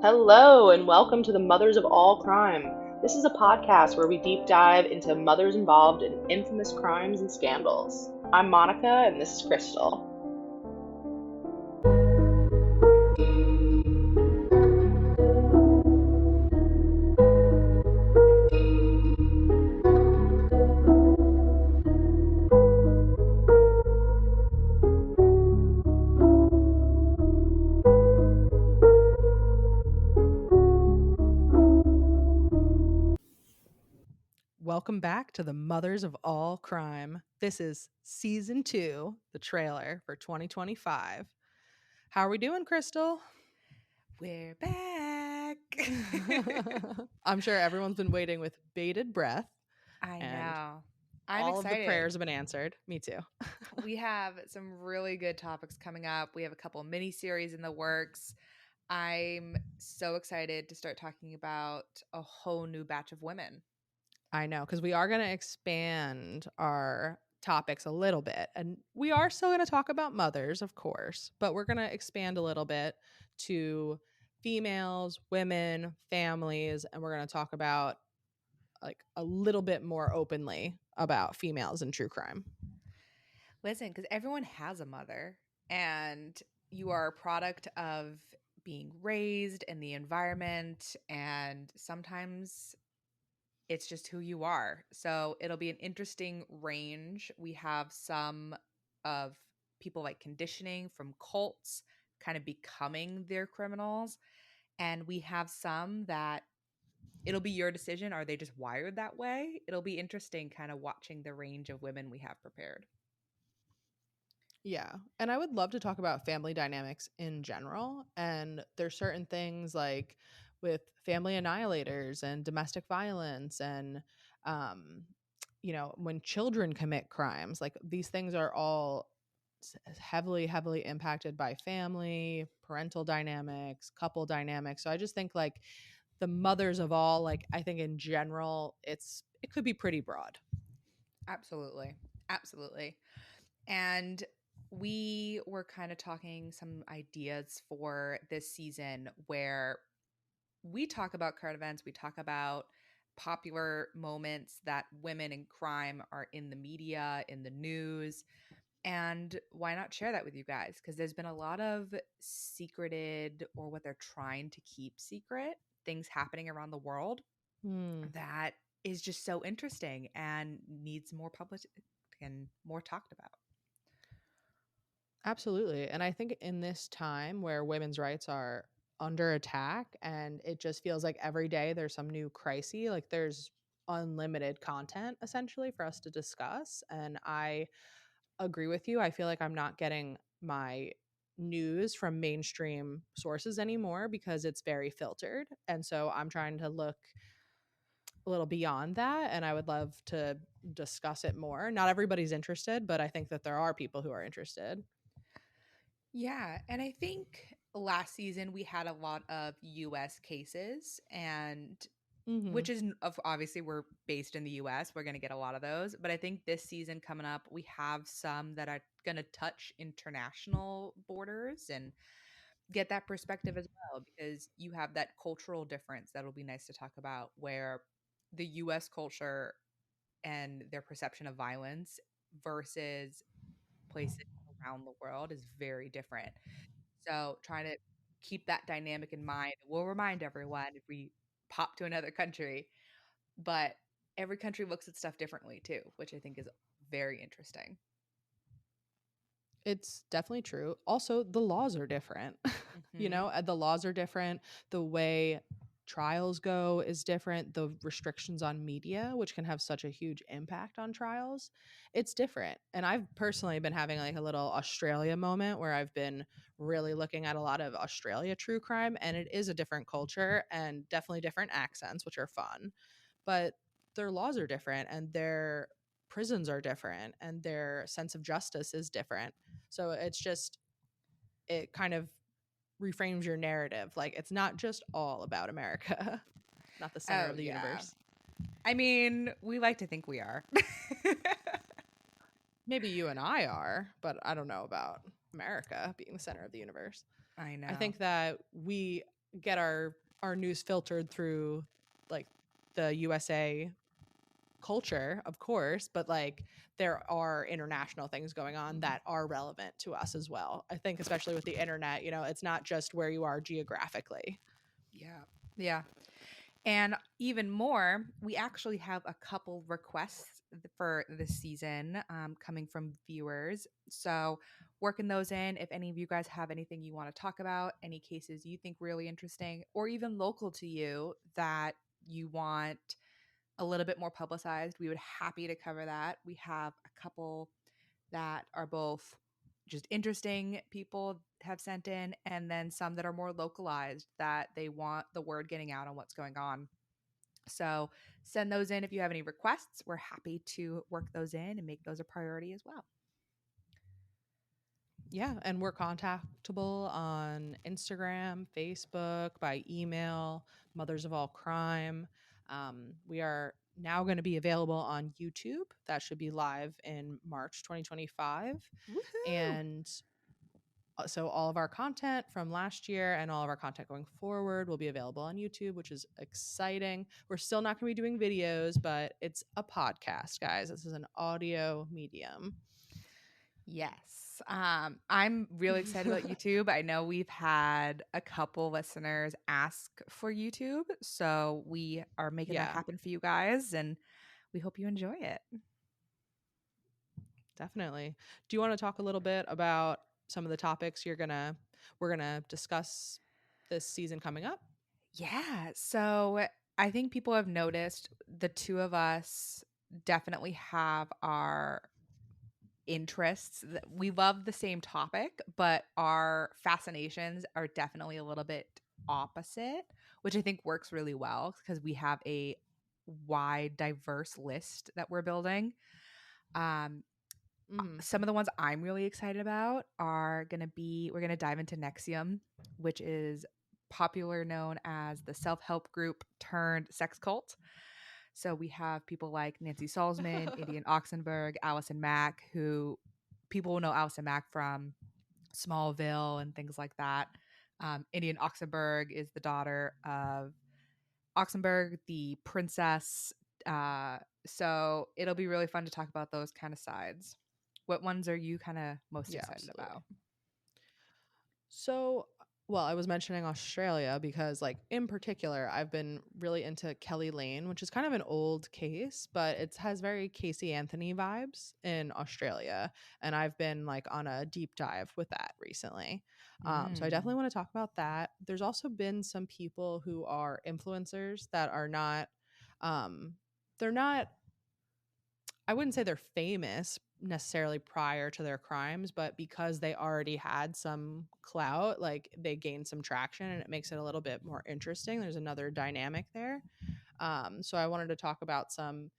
Hello, and welcome to the Mothers of All Crime. This is a podcast where we deep dive into mothers involved in infamous crimes and scandals. I'm Monica, and this is Crystal. Welcome back to the Mothers of All Crime. This is season 2, the trailer for 2025. How are we doing, Crystal? We're back. I'm sure everyone's been waiting with bated breath, I and know. I'm all of the excited. prayers have been answered. Me too. We have some really good topics coming up. We have a couple mini series in the works. I'm so excited to start talking about a whole new batch of women. I know, because we are going to expand our topics a little bit. And we are still going to talk about mothers, of course, but we're going to expand a little bit to females, women, families, and we're going to talk about like a little bit more openly about females in true crime. Listen, because everyone has a mother, and you are a product of being raised in the environment, and sometimes it's just who you are. So it'll be an interesting range. We have some of people like conditioning from cults kind of becoming their criminals. And we have some that it'll be your decision. Are they just wired that way? It'll be interesting kind of watching the range of women we have prepared. Yeah. And I would love to talk about family dynamics in general. And there's certain things like with family annihilators and domestic violence and, when children commit crimes, like these things are all heavily impacted by family, parental dynamics, couple dynamics. So I just think like the mothers of all, like I think in general, it could be pretty broad. Absolutely. Absolutely. And we were kind of talking some ideas for this season where we talk about current events, we talk about popular moments that women in crime are in the media, in the news. And why not share that with you guys? Because there's been a lot of secreted or what they're trying to keep secret things happening around the world Hmm. that is just so interesting and needs more public and more talked about. Absolutely. And I think in this time where women's rights are under attack and it just feels like every day there's some new crisis, like there's unlimited content essentially for us to discuss. And I agree with you. I feel like I'm not getting my news from mainstream sources anymore because it's very filtered. And so I'm trying to look a little beyond that and I would love to discuss it more. Not everybody's interested, but I think that there are people who are interested. Yeah, and I think last season we had a lot of US cases, and Mhm. which is obviously we're based in the US, we're going to get a lot of those, but I think this season coming up we have some that are going to touch international borders and get that perspective as well, because you have that cultural difference that'll be nice to talk about, where the US culture and their perception of violence versus places around the world is very different. So trying to keep that dynamic in mind. We'll remind everyone if we pop to another country, but every country looks at stuff differently too, which I think is very interesting. It's definitely true. Also, the laws are different. Hmm. The laws are different. The way trials go is different. The restrictions on media, which can have such a huge impact on trials, it's different. And I've personally been having like a little Australia moment where I've been really looking at a lot of Australia true crime, and it is a different culture and definitely different accents, which are fun. But their laws are different and their prisons are different and their sense of justice is different. So it kind of reframes your narrative. Like it's not just all about America, not the center Oh, of the yeah. universe. I mean, we like to think we are. Maybe you and I are, but I don't know about America being the center of the universe. I I know. think that we get our news filtered through like the USA culture, of course, but like there are international things going on that are relevant to us as well. I think especially with the internet, you know, it's not just where you are geographically. Yeah. Yeah. And even more, we actually have a couple requests for this season coming from viewers. So, working those in. If any of you guys have anything you want to talk about, any cases you think really interesting, or even local to you that you want a little bit more publicized, we would happy to cover that. We have a couple that are both just interesting people have sent in, and then some that are more localized that they want the word getting out on what's going on. So send those in if you have any requests. We're happy to work those in and make those a priority as well. Yeah, and we're contactable on Instagram, Facebook, by email, Mothers of All Crime. We are now going to be available on YouTube. That should be live in March 2025. Woohoo! And so all of our content from last year and all of our content going forward will be available on YouTube, which is exciting. We're still not going to be doing videos, but it's a podcast, guys. This is an audio medium. Yes. I'm really excited about YouTube. I know we've had a couple listeners ask for YouTube, so we are making that happen for you guys, and we hope you enjoy it. Definitely. Do you want to talk a little bit about some of the topics we're gonna discuss this season coming up? Yeah. So I think people have noticed the two of us definitely have our interests. We love the same topic, but our fascinations are definitely a little bit opposite, which I think works really well because we have a wide, diverse list that we're building. Some of the ones I'm really excited about are we're going to dive into Nexium, which is popular known as the self-help group turned sex cult. So we have people like Nancy Salzman, Indian Oxenberg, Allison Mack, who people will know Allison Mack from Smallville and things like that. Indian Oxenberg is the daughter of Oxenberg, the princess. So it'll be really fun to talk about those kind of sides. What ones are you kind of most excited about? So, well, I was mentioning Australia because, like, in particular, I've been really into Kelly Lane, which is kind of an old case, but it has very Casey Anthony vibes in Australia. And I've been, like, on a deep dive with that recently. So I definitely want to talk about that. There's also been some people who are influencers that are not, they're not, I wouldn't say they're famous necessarily prior to their crimes, but because they already had some clout, like they gained some traction and it makes it a little bit more interesting. There's another dynamic there. So I wanted to talk about some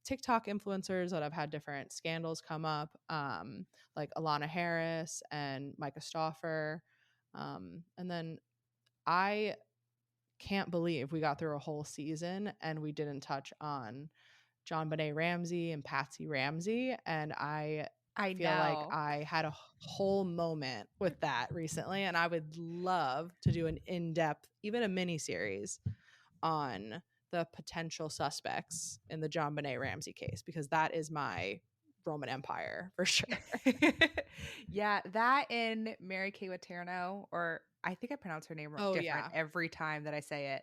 TikTok influencers that have had different scandals come up, like Alana Harris and Micah Stauffer. And then I can't believe we got through a whole season and we didn't touch on John Benet Ramsey and Patsy Ramsey. And I feel like I had a whole moment with that recently. And I would love to do an in-depth, even a mini series on the potential suspects in the John Benet Ramsey case, because that is my Roman Empire for sure. Yeah, that in Mary Kay Letourneau, or I think I pronounce her name different every time that I say it.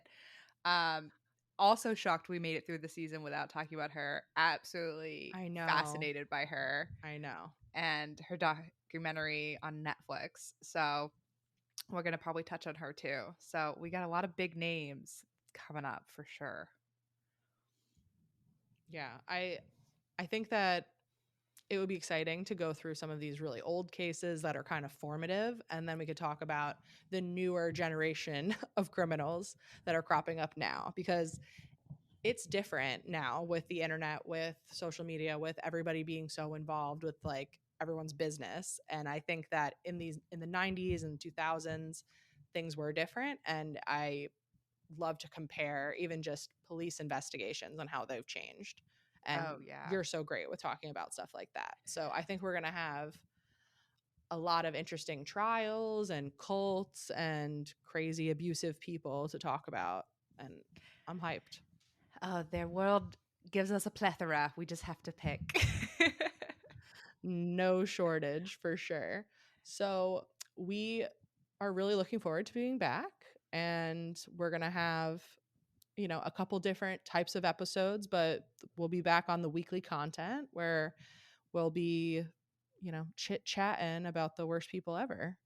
Also shocked we made it through the season without talking about her. Absolutely fascinated by her. I know. And her documentary on Netflix. So we're going to probably touch on her too. So we got a lot of big names coming up for sure. Yeah, I think that it would be exciting to go through some of these really old cases that are kind of formative, and then we could talk about the newer generation of criminals that are cropping up now, because it's different now with the internet, with social media, with everybody being so involved with like everyone's business. And I think that in the 90s and 2000s, things were different, and I love to compare even just police investigations and how they've changed. And you're so great with talking about stuff like that. So I think we're going to have a lot of interesting trials and cults and crazy abusive people to talk about. And I'm hyped. Their world gives us a plethora. We just have to pick. No shortage for sure. So we are really looking forward to being back, and we're going to have, a couple different types of episodes, but we'll be back on the weekly content where we'll be, chit-chatting about the worst people ever.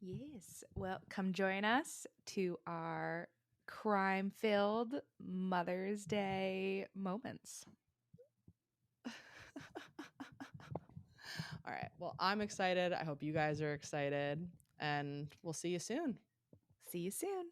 Yes. Well, come join us to our crime-filled Mother's Day moments. All right. Well, I'm excited. I hope you guys are excited, and we'll see you soon. See you soon.